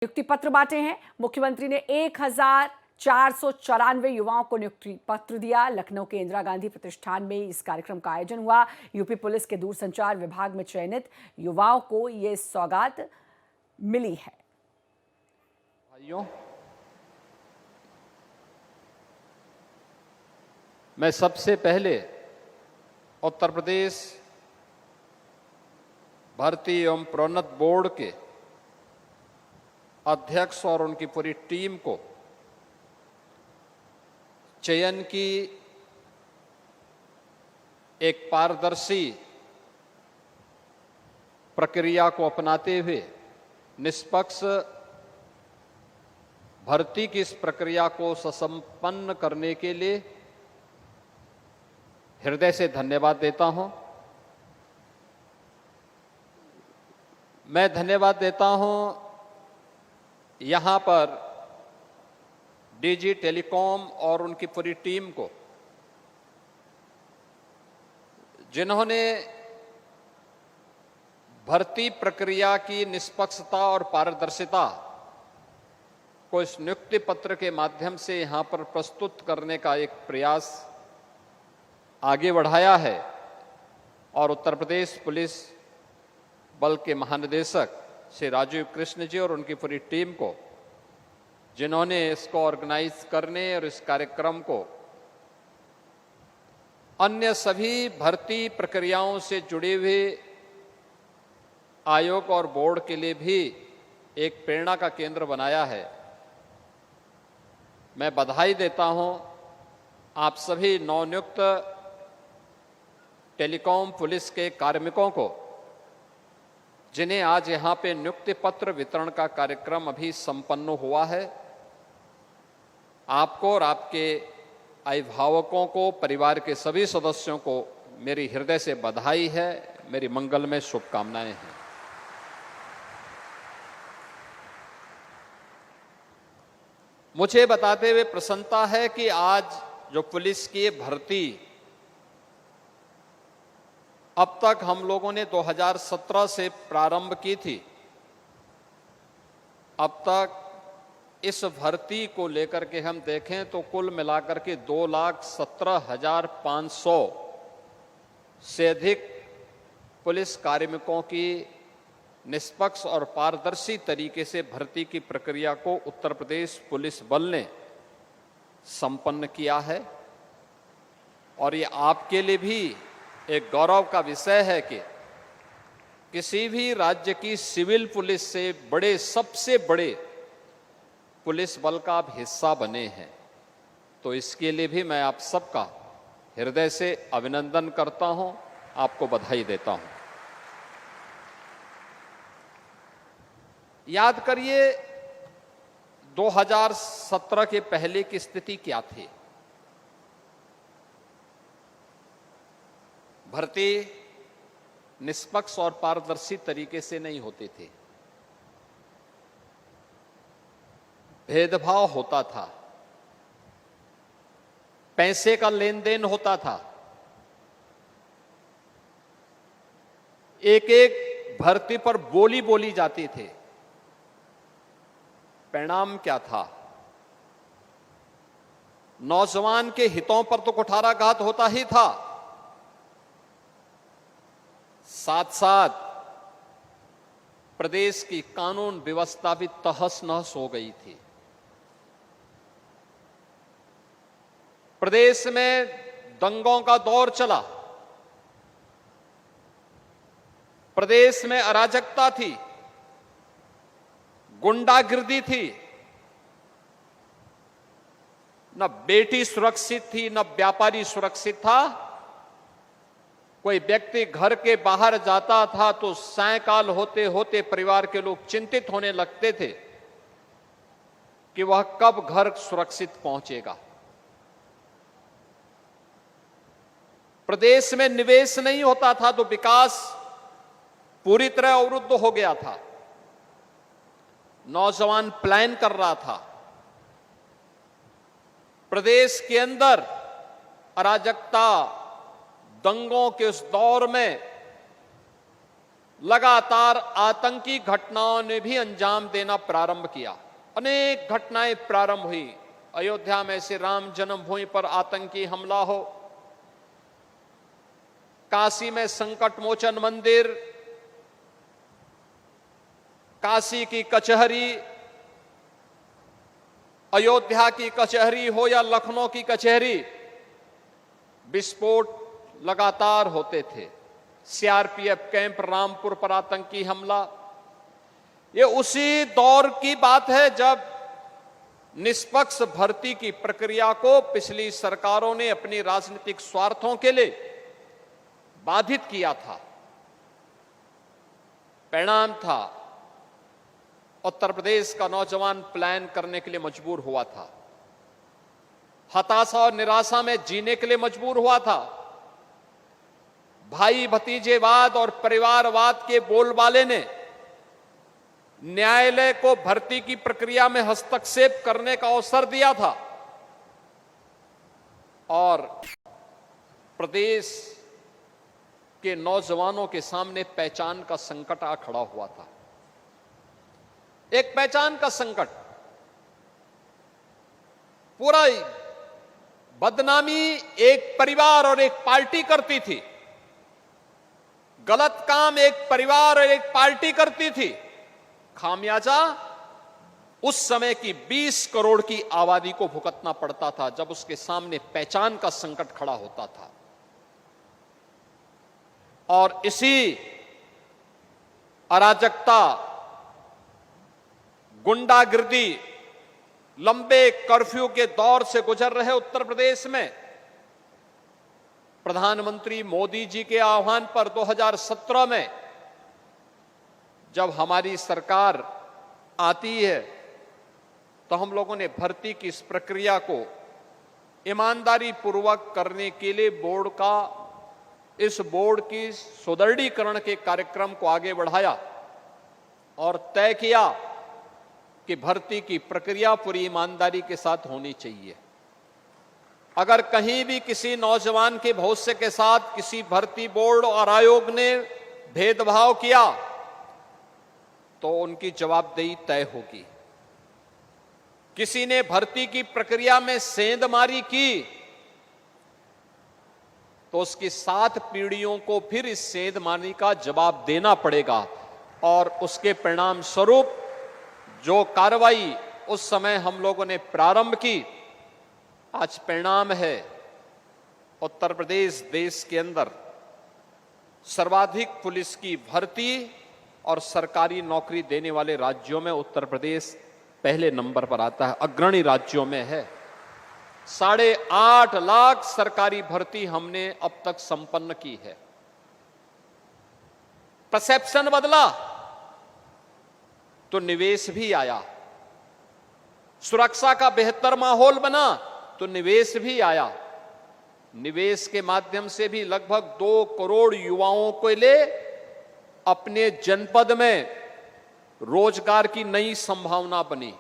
नियुक्ति पत्र बांटे हैं। मुख्यमंत्री ने 1494 युवाओं को नियुक्ति पत्र दिया। लखनऊ के इंदिरा गांधी प्रतिष्ठान में इस कार्यक्रम का आयोजन हुआ। यूपी पुलिस के दूरसंचार विभाग में चयनित युवाओं को ये सौगात मिली है। भाइयों, मैं सबसे पहले उत्तर प्रदेश भर्ती एवं प्रोन्नत बोर्ड के अध्यक्ष और उनकी पूरी टीम को चयन की एक पारदर्शी प्रक्रिया को अपनाते हुए निष्पक्ष भर्ती की इस प्रक्रिया को सुसंपन्न करने के लिए हृदय से धन्यवाद देता हूं। मैं धन्यवाद देता हूं यहां पर डीजी टेलीकॉम और उनकी पूरी टीम को, जिन्होंने भर्ती प्रक्रिया की निष्पक्षता और पारदर्शिता को इस नियुक्ति पत्र के माध्यम से यहां पर प्रस्तुत करने का एक प्रयास आगे बढ़ाया है। और उत्तर प्रदेश पुलिस बल के महानिदेशक श्री राजीव कृष्ण जी और उनकी पूरी टीम को, जिन्होंने इसको ऑर्गेनाइज करने और इस कार्यक्रम को अन्य सभी भर्ती प्रक्रियाओं से जुड़े हुए आयोग और बोर्ड के लिए भी एक प्रेरणा का केंद्र बनाया है। मैं बधाई देता हूं आप सभी नवनियुक्त टेलीकॉम पुलिस के कार्मिकों को, जिन्हें आज यहां पे नियुक्ति पत्र वितरण का कार्यक्रम अभी संपन्न हुआ है। आपको और आपके अभिभावकों को, परिवार के सभी सदस्यों को मेरी हृदय से बधाई है, मेरी मंगलमय शुभकामनाएं हैं। मुझे बताते हुए प्रसन्नता है कि आज जो पुलिस की भर्ती अब तक हम लोगों ने 2017 से प्रारंभ की थी, अब तक इस भर्ती को लेकर के हम देखें तो कुल मिलाकर के 2,17,500 से अधिक पुलिस कार्मिकों की निष्पक्ष और पारदर्शी तरीके से भर्ती की प्रक्रिया को उत्तर प्रदेश पुलिस बल ने संपन्न किया है। और ये आपके लिए भी एक गौरव का विषय है कि किसी भी राज्य की सिविल पुलिस से बड़े, सबसे बड़े पुलिस बल का आप हिस्सा बने हैं। तो इसके लिए भी मैं आप सबका हृदय से अभिनंदन करता हूं, आपको बधाई देता हूं। याद करिए 2017 के पहले की स्थिति क्या थी। भर्ती निष्पक्ष और पारदर्शी तरीके से नहीं होते थे, भेदभाव होता था, पैसे का लेन देन होता था, एक एक भर्ती पर बोली बोली जाती थी। परिणाम क्या था? नौजवान के हितों पर तो कुठाराघात होता ही था, साथ साथ प्रदेश की कानून व्यवस्था भी तहस नहस हो गई थी। प्रदेश में दंगों का दौर चला, प्रदेश में अराजकता थी, गुंडागिर्दी थी, न बेटी सुरक्षित थी, न व्यापारी सुरक्षित था। कोई व्यक्ति घर के बाहर जाता था तो सायंकाल होते होते परिवार के लोग चिंतित होने लगते थे कि वह कब घर सुरक्षित पहुंचेगा। प्रदेश में निवेश नहीं होता था तो विकास पूरी तरह अवरुद्ध हो गया था। नौजवान प्लान कर रहा था। प्रदेश के अंदर अराजकता, दंगों के उस दौर में लगातार आतंकी घटनाओं ने भी अंजाम देना प्रारंभ किया। अनेक घटनाएं प्रारंभ हुई। अयोध्या में श्री राम जन्मभूमि पर आतंकी हमला हो, काशी में संकट मोचन मंदिर, काशी की कचहरी, अयोध्या की कचहरी हो या लखनऊ की कचहरी, विस्फोट लगातार होते थे। सीआरपीएफ कैंप रामपुर पर आतंकी हमला, ये उसी दौर की बात है जब निष्पक्ष भर्ती की प्रक्रिया को पिछली सरकारों ने अपनी राजनीतिक स्वार्थों के लिए बाधित किया था। परिणाम था उत्तर प्रदेश का नौजवान प्लान करने के लिए मजबूर हुआ था, हताशा और निराशा में जीने के लिए मजबूर हुआ था। भाई भतीजेवाद और परिवारवाद के बोलबाले ने न्यायालय को भर्ती की प्रक्रिया में हस्तक्षेप करने का अवसर दिया था और प्रदेश के नौजवानों के सामने पहचान का संकट आ खड़ा हुआ था। एक पहचान का संकट, पूरा बदनामी एक परिवार और एक पार्टी करती थी, गलत काम एक परिवार और एक पार्टी करती थी, खामियाजा उस समय की 20 करोड़ की आबादी को भुगतना पड़ता था जब उसके सामने पहचान का संकट खड़ा होता था। और इसी अराजकता, गुंडागिर्दी, लंबे कर्फ्यू के दौर से गुजर रहे उत्तर प्रदेश में प्रधानमंत्री मोदी जी के आह्वान पर 2017 में जब हमारी सरकार आती है तो हम लोगों ने भर्ती की इस प्रक्रिया को ईमानदारी पूर्वक करने के लिए इस बोर्ड की सुदृढ़ीकरण के कार्यक्रम को आगे बढ़ाया और तय किया कि भर्ती की प्रक्रिया पूरी ईमानदारी के साथ होनी चाहिए। अगर कहीं भी किसी नौजवान के भविष्य के साथ किसी भर्ती बोर्ड और आयोग ने भेदभाव किया तो उनकी जवाबदेही तय होगी। किसी ने भर्ती की प्रक्रिया में सेंधमारी की तो उसकी 7 पीढ़ियों को फिर इस सेंधमारी का जवाब देना पड़ेगा और उसके परिणाम स्वरूप जो कार्रवाई उस समय हम लोगों ने प्रारंभ की, आज परिणाम है उत्तर प्रदेश देश के अंदर सर्वाधिक पुलिस की भर्ती और सरकारी नौकरी देने वाले राज्यों में उत्तर प्रदेश पहले नंबर पर आता है, अग्रणी राज्यों में है। 8.5 लाख सरकारी भर्ती हमने अब तक संपन्न की है। परसेप्शन बदला तो निवेश भी आया, सुरक्षा का बेहतर माहौल बना तो निवेश भी आया। निवेश के माध्यम से भी लगभग 2 करोड़ युवाओं को ले अपने जनपद में रोजगार की नई संभावना बनी।